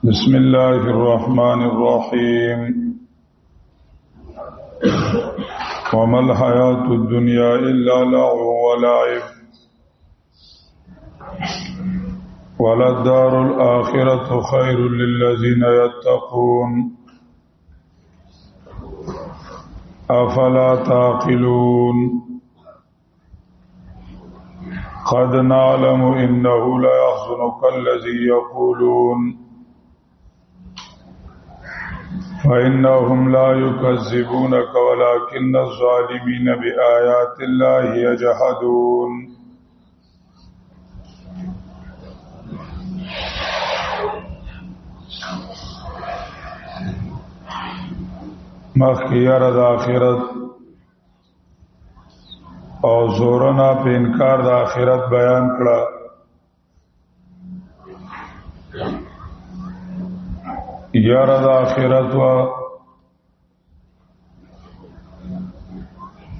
بسم الله الرحمن الرحيم وما الحياة الدنيا إلا لعب ولعب وللدار الآخرة خير للذين يتقون أفلا تعقلون قد نعلم إنه لا يحزنك الذي يقولون فإنهم لا يكذبونك ولكن الظالمين بآيات الله يجحدون مخیر د آخرت او زورنا په انکار د آخرت بیان کړه یار د آخرت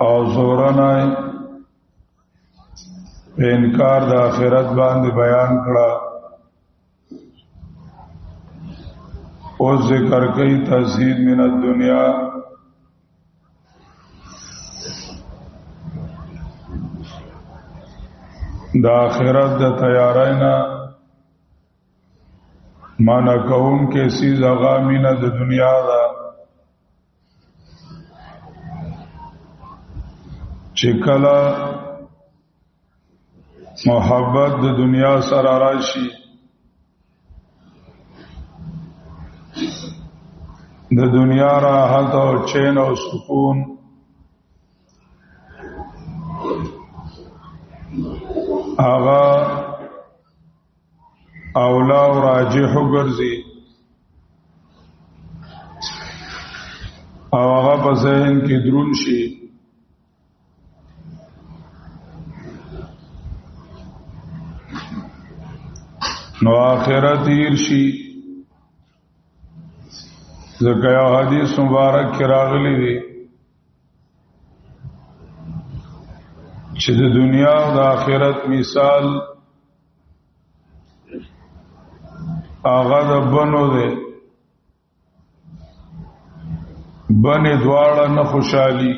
او زورنا په انکار د آخرت باندې بیان کړه او ذکر کوي تزهید من الدنیا د آخرت د تیارینا مانا کون کې سیز اغامینه د دنیا دا چې کله محبت د دنیا سره راشي د دنیا راحت او چین او سکون آغا اولا و راجح گرزی او آغا پا ذہن کی درون شی نو آخرت ایر شی زکیا حدیث مبارک کی راغلی دی چې د دنیا او د آخرت مثال آغا د بنو دی بنی دواړه نه خوشحالی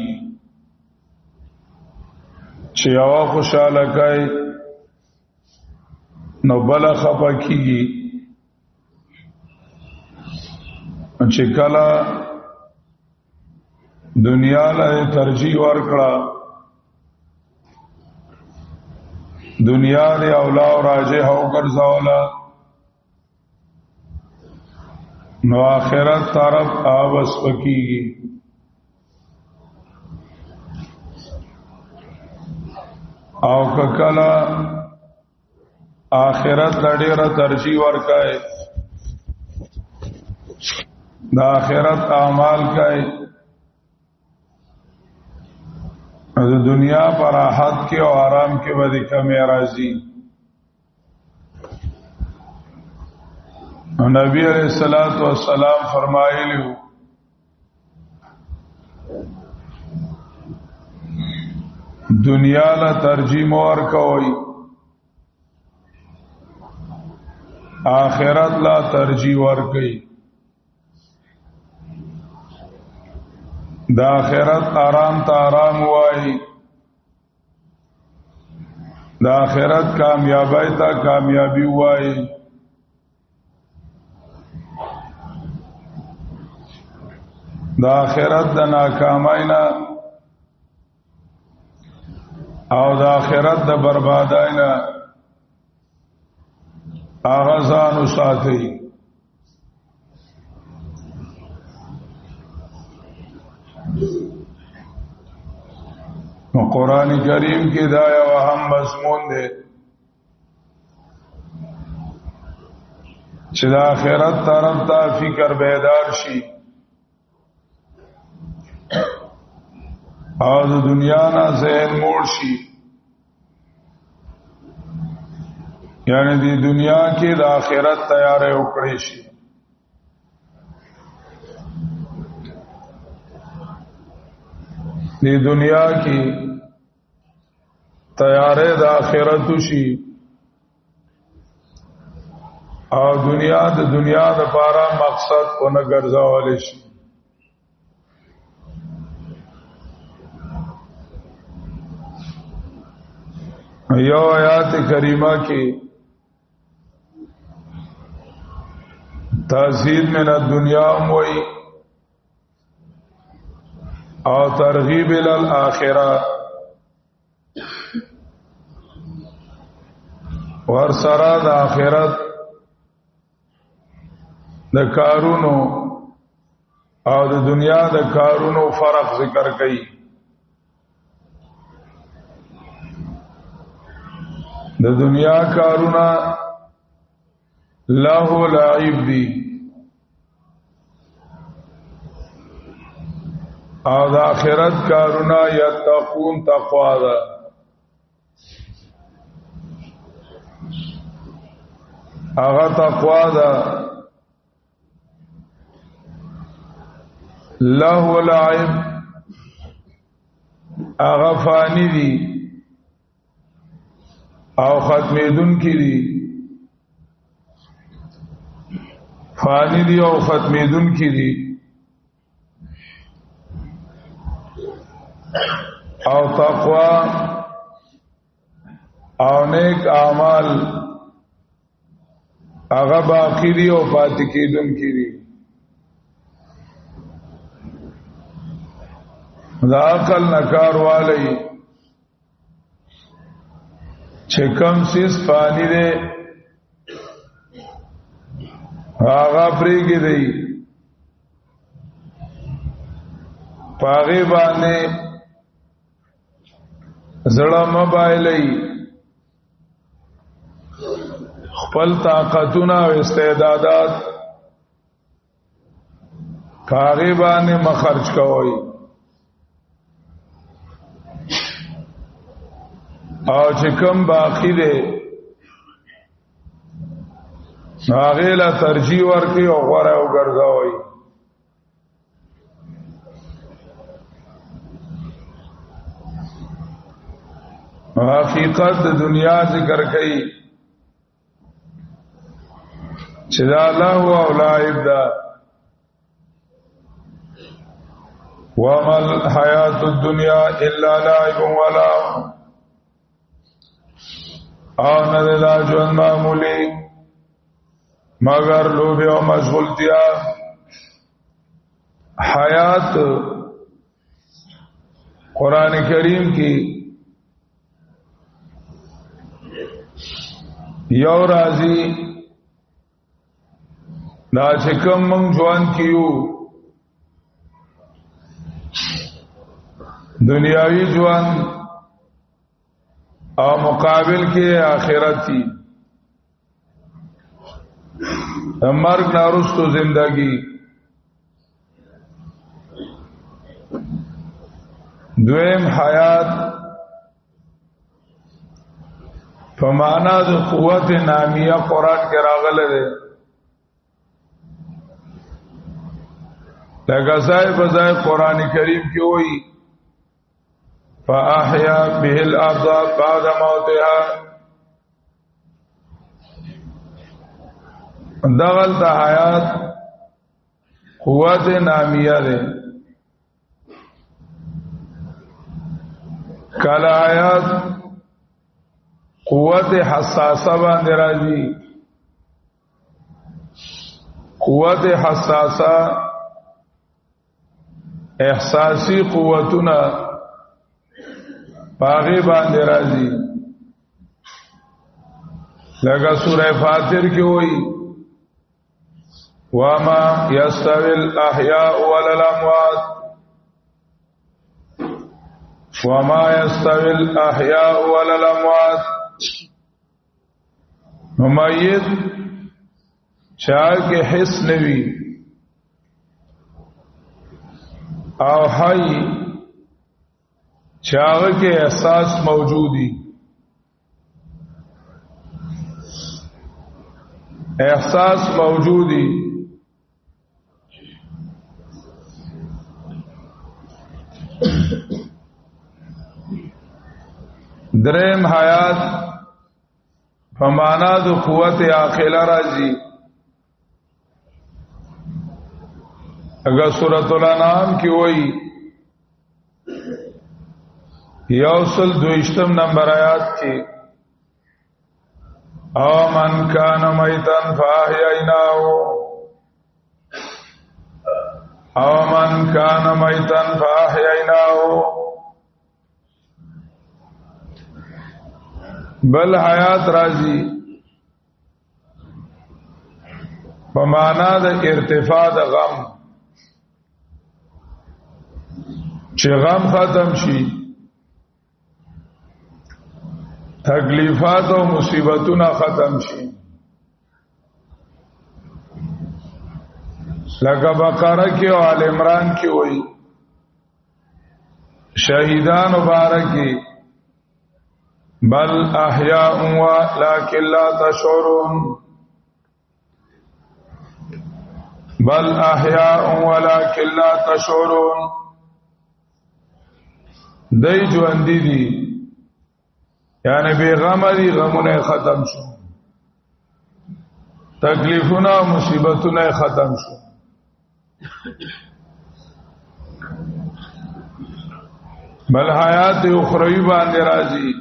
چې یو خوشحاله کای نو بل خپه کیږي چې کله دنیا له ترجیح ورکړه دنیا دی اولا او راجح او ګرځولا نو آخرت طرف آبس پکیږي او ککلا آخرت لډیره ترجیح ورکای د آخرت اعمال کای د دنیا پر راحت کې او آرام کې باندې کمی راځي نبی علیہ الصلوۃ والسلام فرمایلی دنیا لا ترجیح مور کوي آخرت لا ترجیح ور کوي دا آخرت آرام تا آرام وای دا آخرت کامیابی تا کامیابی وای دا آخرت دا ناکاماینا او دا آخرت دا برباداینا آغازانو ساتی قرآن کریم کی دایا و هم مضمون دے چې دا آخرت طرف تا فکر بیدار شي او د دنیا نه ذهن موړ شي یعنی دی دنیا کې د آخرت تیارې وکړي شي دی دنیا کې تیارې د آخرت شي او دنیا د دنیا د پاره مقصد اونګ ګرځول شي. یو آیات کریمه کې تزهید من الدنیا موي او ترغیب ال الاخره ور سره د اخرت د کارونو او د دنیا د کارونو فرق ذکر کړي. د دنیا کارونه لهو لعب دي او د آخرت کارونه یتقون تقوا ده. هغه تقوا ده لهو لعب هغه فانی دي او ختمیدون کی دی فانی دی او ختمیدون کی دی او تقوا او نیک اعمال هغه باقی دی او پاتې کیدون کی دی. دا عقل نکار والی چکم سیس فانی دے آغا پریگی دی پاغی بانے زڑا مبائلی خپل طاقتونا و استعدادات پاغی بانے مخرج کوئی او چې کم باقی دی هغه لا ترجیح ورکړي او غوړه او ګرځوي. حقیقت د دنیا ذکر کوي چې دا الله او لعب ده. وما الحیات الدنیا الا لعب ولهو او نه دا ژوند معمولی مگر لوبه او مشغولتیا. حیات قرآن کریم کی یو راضی دا چکم منگ جوان کیو دنیاوی جوان او مقابل کې آخرتی مرگ نارستو زندگی. دویم حیات فمانا د قوت نامیه قرآن کې راغله ده لکه ځای په ځای قرآن کریم کې وایي فاحیا به الارض بعد موتها. دغل تا حیات قوت نامیه ده کلا حیات قوت حساسه باندې راځي. قوت حساسه احساسی قوتونه باغی باندې راځي. لکه سورہ فاتر کې وایي وما يستوي الاحياء ولا الاموات وما يستوي الاحياء ولا الاموات. ممیت چا کې حس نوي او حی چاغه کې احساس موجودی. احساس موجودی درم حیات فمانا دو قوت عاقله راځي. اگر سورۃ الانعام کی وئی یوصل 22 نمبر آیات کی او من کان میتن فاحییناه او من کان میتن فاحییناه بل حیات راځي په معنا د ارتفاع د غم چې غم ختم شي تکلیفات او مصیبتونه ختم شي لکه بقره کې او آل عمران کې وایي شهیدان مبارکی بل احیاء ولکن لا تشعرون بل احیاء ولکن لا تشعرون دای ژوندۍ دي یعنی بیغم دي غمونه ختم شو تکلیفونه او مصیبتونه ختم شو بل حیات اخروی باندې راځي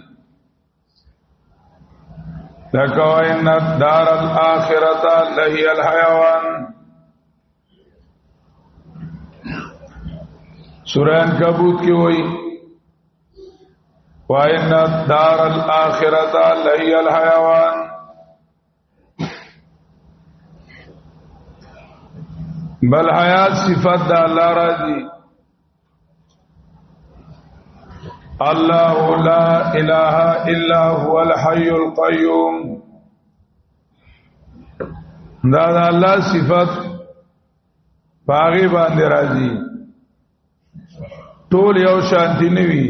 لکه وان الدار الاخرته لهي الحيوان سورہ عنکبوت کی وہی وان الدار الاخرته لهي الحيوان بل حیات صفت دا اللہ راضی اللہ لا الہ الا هو الحی القیوم دا اللہ صفت باغی باندې راضی ټول یو شانتی نوی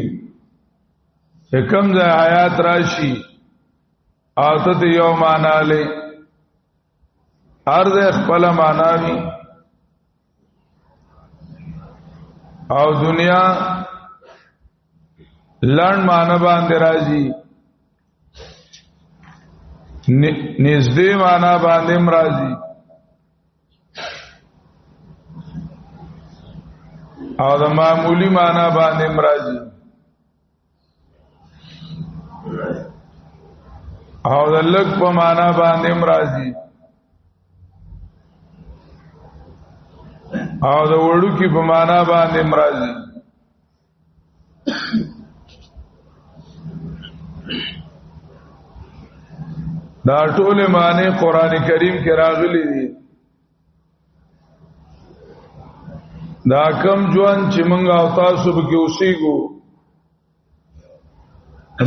کم ځای آیات راشي او ته یو معنا لې هر ځای خپل معنا وي او دنیا لړن معنا باندې راځي نږدې معنا باندې راځي او د معمولی معنا باندې راځي او د لږ په معنا باندې راځي او د وړو کې په معنا باندې راځي دا ټول معنی قران کریم کې راغلي دي دا کم ژوند چې موږ او تاسو به کې اوسېګو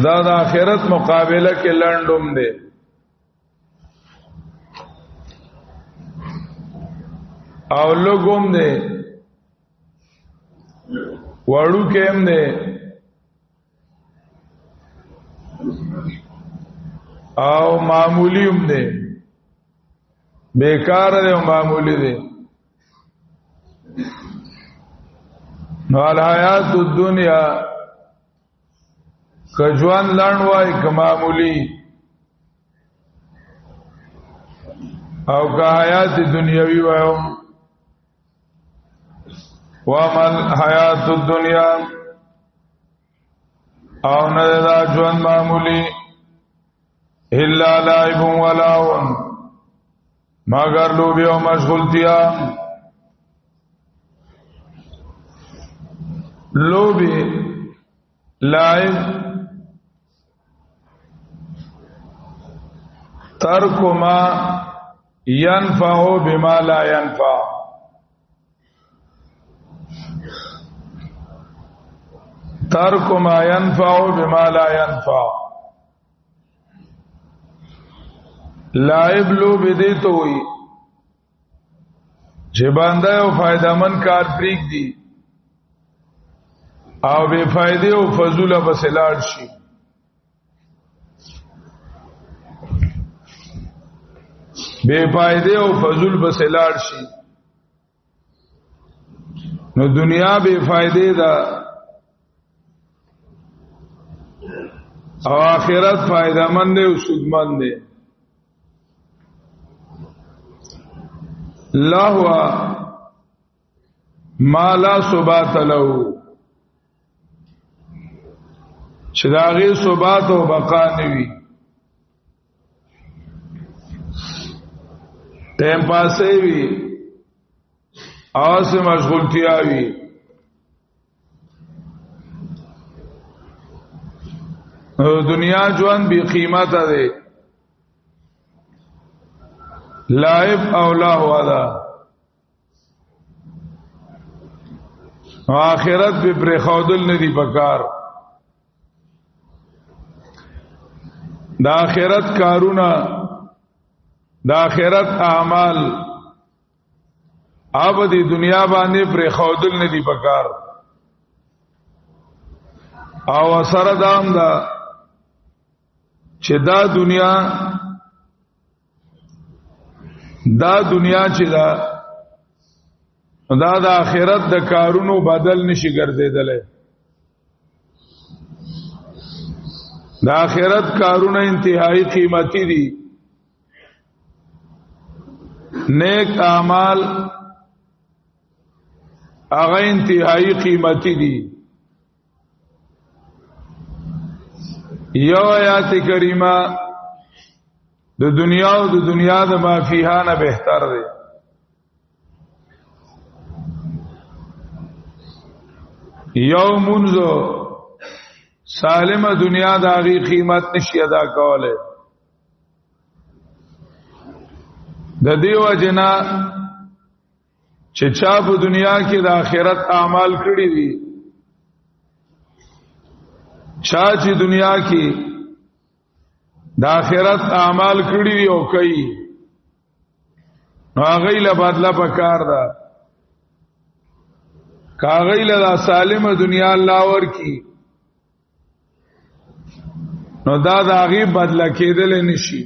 دا د آخرت مقابله کې لنډوم دي او لوګوم دي وړو کې هم دي او معمولی هم دي بیکار دي او معمولی دي نو الحیات الدنیا کجوان لړن وای ک معمولی او که حیات دنیاوی وایو ومن حیات الدنیا او نه دا ژوند معمولی الا لعب ولهو مگر لوبي او مشغولتیا لوبي لعب ترک ما ينفع بما لا ينفع ترک ما ينفع بما لا ينفع لعب لوب دې ته وي چې باندې او فائدہ من کار پریک دي او بے فائدې او فضوله بسلاړ شي بے فائدې او فضول بسلاړ شي نو دنیا بے فائدې ده او آخرت فائدہ مند او سودمند ده لهو ما لا ثبات له چې داغي ثبات او بقا نوي ټیم پاسې وي او سه مشغولتیا وي دنیا ژوند بی قیمت ده لعب او لهو ده آخرت به پر خودل ندی پکار د آخرت کارونه د آخرت اعمال ابدی دنیا باندې پر خودل ندی پکار او سره دام دا چې دا دنیا چې دا د آخرت د کارونو بدل نشي ګرځیدل د آخرت کارونه انتهایی قیمتي دي نیک اعمال هغه انتهایی قیمتي دي یو آیات کریمه د دنیا او د دنیا د ما فیها نه بهتر دی یو منځو سالمه دنیا د هغه قیمت نشي ادا کوله د دیو جنا چې چا په دنیا کې د آخرت اعمال کړی دي چا چې دنیا کې د آخرت اعمال کړی دي او کوي نو هغه له بدله پکار ده کاغی له سالمه دنیا الله ورکی نو دا داغي بدله کېدل نشي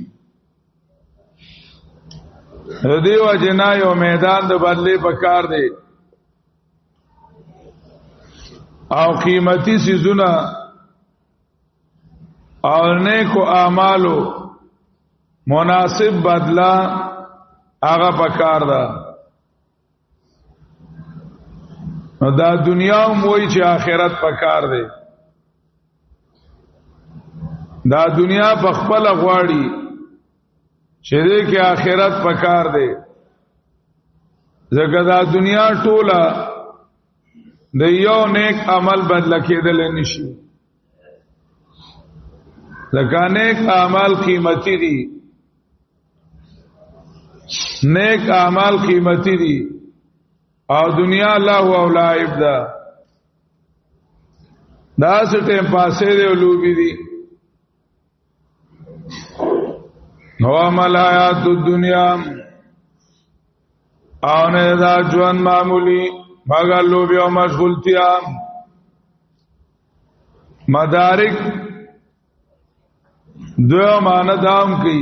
دیو جنا یو میدان د بدله پکار دی او قیمتي سيزونه او نیکو اعمالو مناسب بدلا هغه پکار ده نو دا دنیا موي چې آخرت پکار ده دا دنیا په خپل غواړي چې دې کې آخرت پکار ده ځکه دا دنیا ټوله د یو نیک عمل بدل کېدل نشي ځکه نیک اعمال قیمتي دي نیک اعمال قیمتي دي او دنیا الله او لعب ده دا سټه پاسه دی لوبي دي نو ملایات الدنیا او نه دا ژوند معمولی مگر لوبي او مشغولتیا مدارک دو معنی دام کی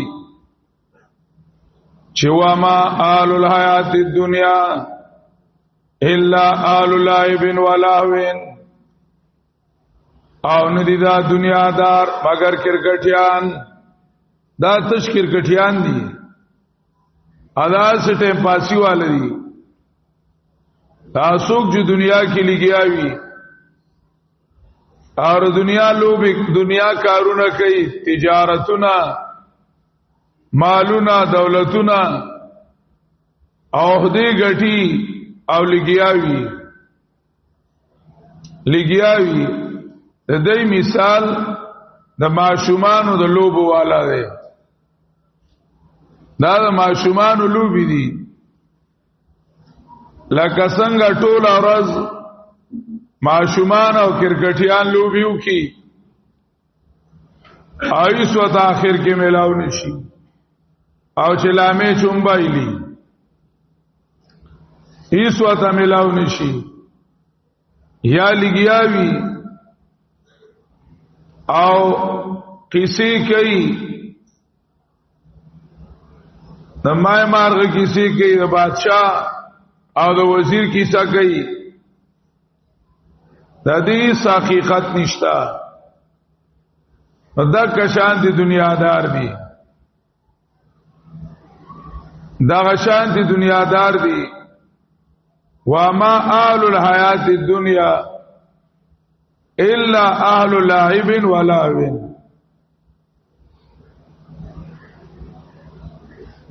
چواما آل الحیات الدنیا الا آل لعب ولهو او ندی دا دنیا دار مگر کرکټیان دا تش کرکټیان دي ادا سټه پاسی والے دي تاسوک جو دنیا کی لګیاوی اور دنیا لوب دنیا کارونه کوي تجارتونه مالونه دولتونه او دې غټي او لګیاوی د دې مثال د ماشومانو د لوب والا دی دا د ماشومانو لوبي دي لکه څنګه ټول ورځ ماشومان او کرکټیان لوبیو کی ایس وت اخر کې ملاو نشي او چلامه چومبایلی ایس وت ملاو نشي یا لګیاوی او کسی کوي د مای مارغ کسی کوي د بادشاہ او د وزیر کیسه کوي د دې حقیقت نشتا دا کشان دی دنیا دار دی دا غشان دی دنیا دار دی وما اهل الحیات الدنیا الا اهل لعب ولهو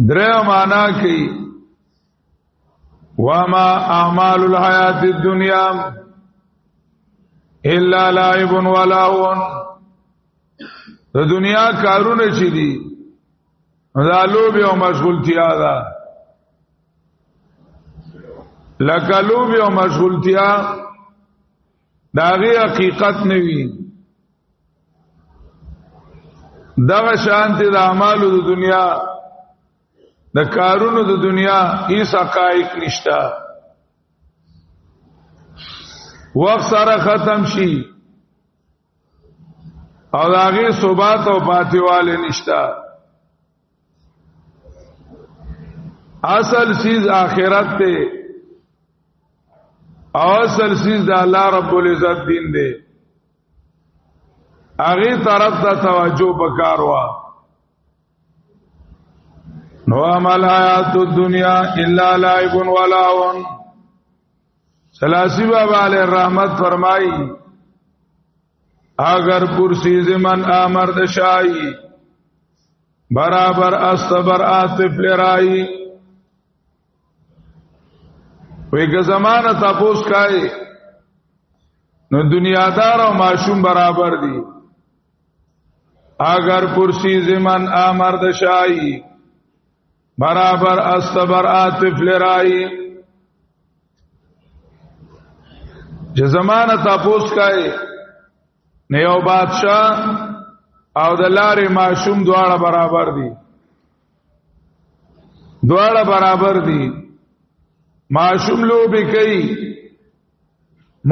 درې معنا کوي وما اعمال الحیات الدنیا الا لعب ولهو د دنیا کارونه چي دي دا لوب او مشغولتیا ده لکه لوب او مشغولتیا داغي حقیقت نوي دغه شانتي د اعمالو د دنیا د کارونو د دنیا هیڅ حقایق نشتا وخت سره ختم شي او داغي ثبات او پاتېواله نشتا اصل چیز آخرت ته او اصل چیز د الله رب العزت دین دی هغه طرف ته توجه وکړوا نو عمل حیات الدنیا الا لعب ولهو سلاسی بابا علیہ الرحمت فرمائی اگر پرسیز من آمرد شائی برابر استبر آتف لرائی وی که زمانه تپوس کئی نو دنیادار و معشوم برابر دی اگر پرسیز من آمرد شائی برابر استبر آتف لرائی چې زمانه تپوس کای نه یو بادشاہ او د لارې معشوم دواړه برابر دي دواړه برابر دي معشوم لوبي کوي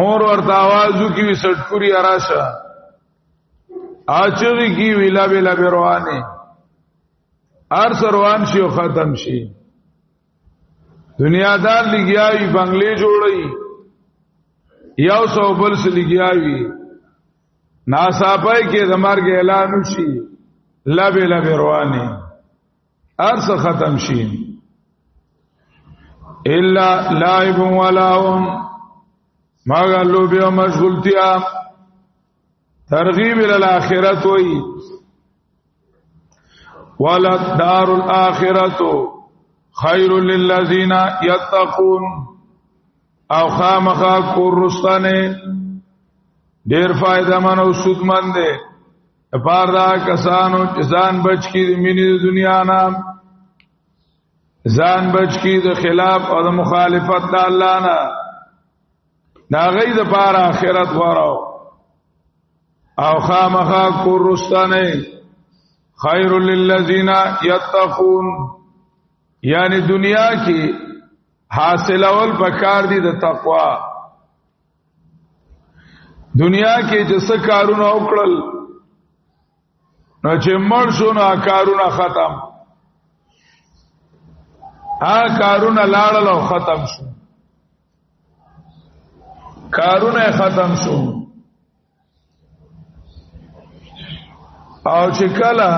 مور ورته आवाजو کی سټکوري اراشه اچوي کی ویلا ویلا بیروانه ار سروان شي او ختم شي دنیا دار لګیاوي بنگلې جوړي یو سو بل سے لګیاوي ناصافای کې د مرګ اعلان وشي لبه لبه روانه ارس ختم شي الا لعب ولهو مگر لوبي او مشغولتیا ترغیب الى الاخرت وی ولد دار الاخرت خیر للذین یتقون او خامخا کورستانه ډیر فائدہ من او سودمند ده پاردا کسانو چې ځان بچ کی د مینې د دنیا نام ځان بچ کی د خلاف او د مخالفت د الله نه دا غي د پار اخرت غواړو او خامخا کورستانه خیر للذین یتقون یعنی دنیا کې حاصل اول پکار دي د تقوا دنیا کې چې څه کارونه وکړل نو چې مړ شو نو کارونه ختم کارونه لاړل او ختم شو کارونه ختم شو او چې کله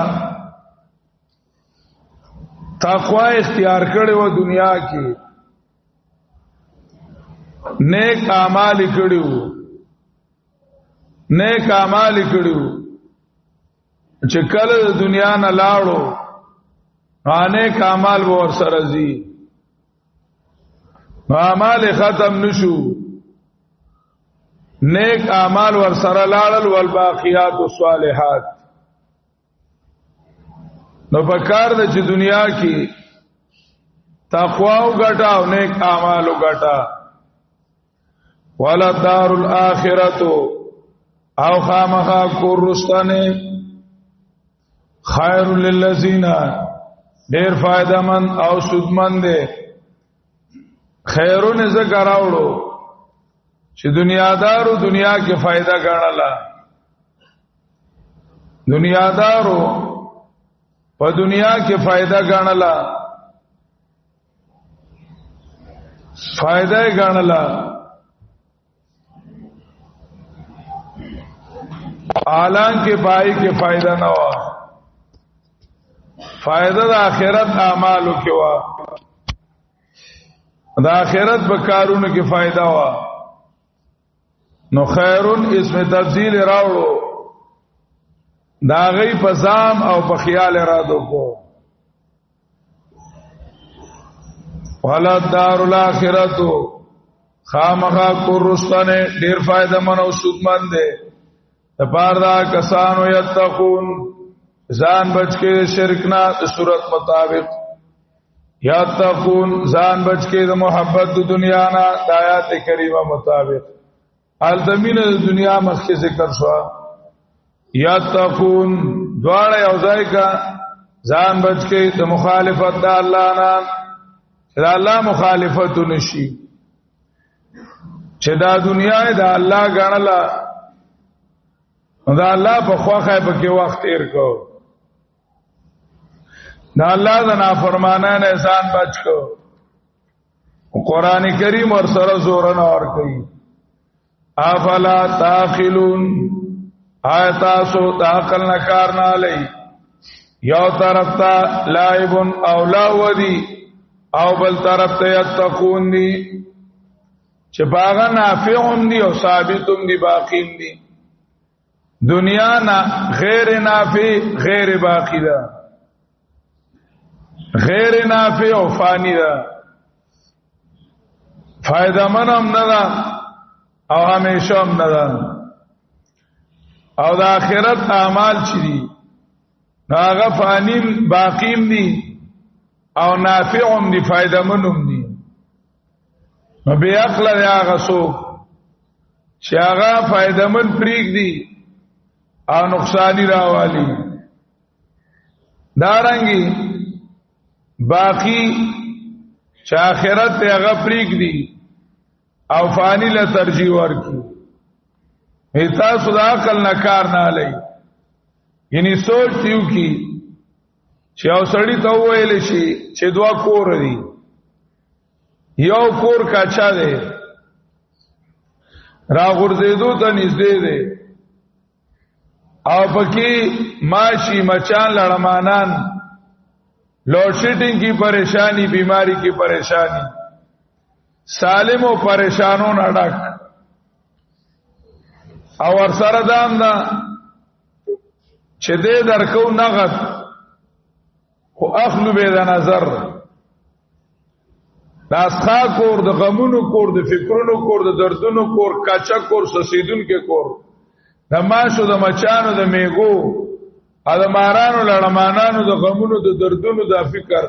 تقوا اختیار کړي و دنیا کې نیک اعمال کړیو نیک اعمال کړیو چې کله د دنیا نه لاړو نیک اعمال ور سره زی اعمال ختم نشو نیک اعمال ور سره لاړل والباقیات الصالحات نو پکار د چې دنیا کې تقوا او ګټه او نیک اعمال او ګټه ولا دار الاخرت او خامخا کورستانه خیر للذین ډیر فائدہ من او سودمند خیرون ذکر راوړو چې دنیادارو دنیا کې فائدہ غاڼلا دنیادارو په دنیا کې فائدہ غاڼلا فائدہ غاڼلا حالان کې پای کې فائدہ نہ ہوا فائدہ د آخرت اعمالو کې وا د آخرت په کارونو کې فائدہ وا نو خیرون اسم تفضیل راوړو دا غي پزام او په خیال ارادو کو ولا دار الاخرتو خامخا کورستانه ډیر فائدہ منو سودمن دي تپار دا کسانو یتقون ځان بچ کې شرک نه د صورت مطابق یتقون ځان بچ کې د محبت د دنیا نه د آیات کریمه مطابق الزمین د دنیا مخکې ذکر شو یتقون دواړه یو ځای کا ځان بچ کې د مخالفت د الله نه چې الله مخالفت نشي چې دا دنیا د الله غنلا دا الله په خواخه په کې وخت تیر کو دا الله د نافرمانانه ځان بچ کو قرآن کریم ور سره زور نه اور کوي افلا تاخلون آیت سو عقل نه کار نه لای یو طرف ته لایب او لاودی او بل طرف ته یتقون دی چې باغ نافعهم دی او ثابتهم دی باقیم دی دنیا نا غیر نافع غیر باقی ده غیر نافع او فانی ده فائدہ من هم نه ده او همیشه هم نه ده او د آخرت اعمال چي دي هغه فانیم باقیم دي او نافع هم دي فائدہ من هم دي نو بیا عقل هغه سو چې هغه فائدہ من پریک دي او نقصانی راوالی دارنگی باقی چه آخرت تے اغا پریک دی او فانی لترجیح ورکی ایتا صدا عقل نکار نالی یعنی سوچ دیو کی چه او سڑی تا ہوئیلی شی چه دوا کور دی یو کور کچا دے را غرزیدو تا نزدے دے او پکی ماشی مچان لڑمانان لوڈ شیڈنگ کی پریشانی بیماری کی پریشانی سالم و پریشانوں نہ ڈک اور سردام دا چدے درکو نغت خو اخلو بید نظر دا اسخا کور دا غمونو کور دا فکرونو کور دا دردونو کور کچا کور سسیدون کے کور د ماشو د مچانو د میګو ا د مارانو لړمانانو د غمونو د دردونو د فکر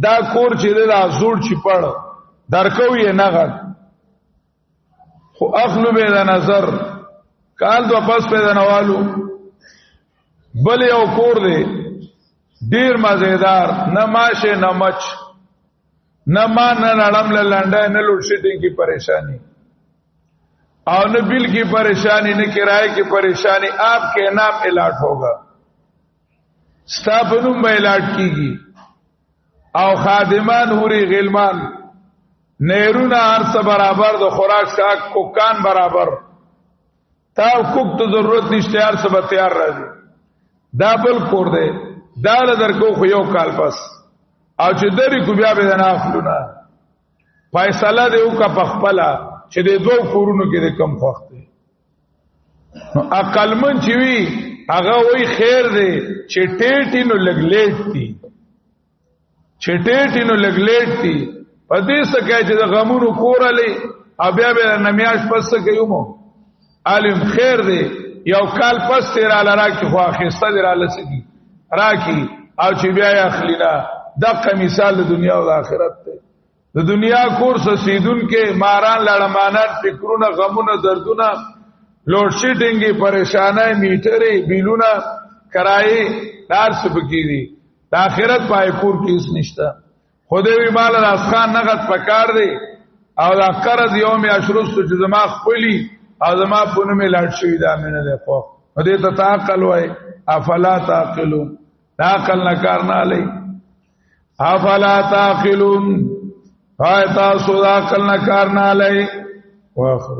دا کور چې د ازور چی پړ درکو یې نغد خو اخلو به د نظر کال دو پس په دنوالو بل یو کور دی ډیر مزیدار نه ماشه نه مچ نه ما نه لړم لنډه نه لوډ شیډینګ کی پریشانی اور نہ بل کی پریشانی نہ کرائے کی پریشانی آپ کے نام الاٹ ہوگا سٹافنم میں الاٹ کی گی او خادمان ہوری غلمان نیرونا عرص برابر دو خوراک ساک ککان برابر تاو کک تو ضرورت نشتیار سب تیار رہ دی دا بل کور دے دا لدر کو خیو کال پس او چې دری کو بیا بدن اخلونا فیصله دیو کا پخپلا چې د دوه کورونو کې د کم وخت دی نو عقل من چې وی هغه وای خیر دی چې ټیټی نو لګلیټ دی چې ټیټی نو لګلیټ دی په دې سکه چې د غمونو کورلې بیا به نمیاش پس کېومو عالم خیر دی یو کال پس تیر علی کی خو اخیسته دی را لسکی راکی او چې بیا اخلینا دغه مثال د دنیا او د آخرت دی د دنیا کور سیدون کې ماران لړمانات فکرونه غمونه دردونه لوډ شیډینګي پریشانای میټرې بیلونه کرای دار سبکی دي د آخرت پای کور کې هیڅ نشته خدای وی مال راسخان نغت پکار دی او دا قرض یوم اشرس چې زما خپلی او زما پونه می لاړ شوی دا مینه ده خو دې ته تعقل وای افلا تعقلون عقل نه کار نه لای افلا تعقلون هاي تاسو دا عقل نه کار نه لای واخر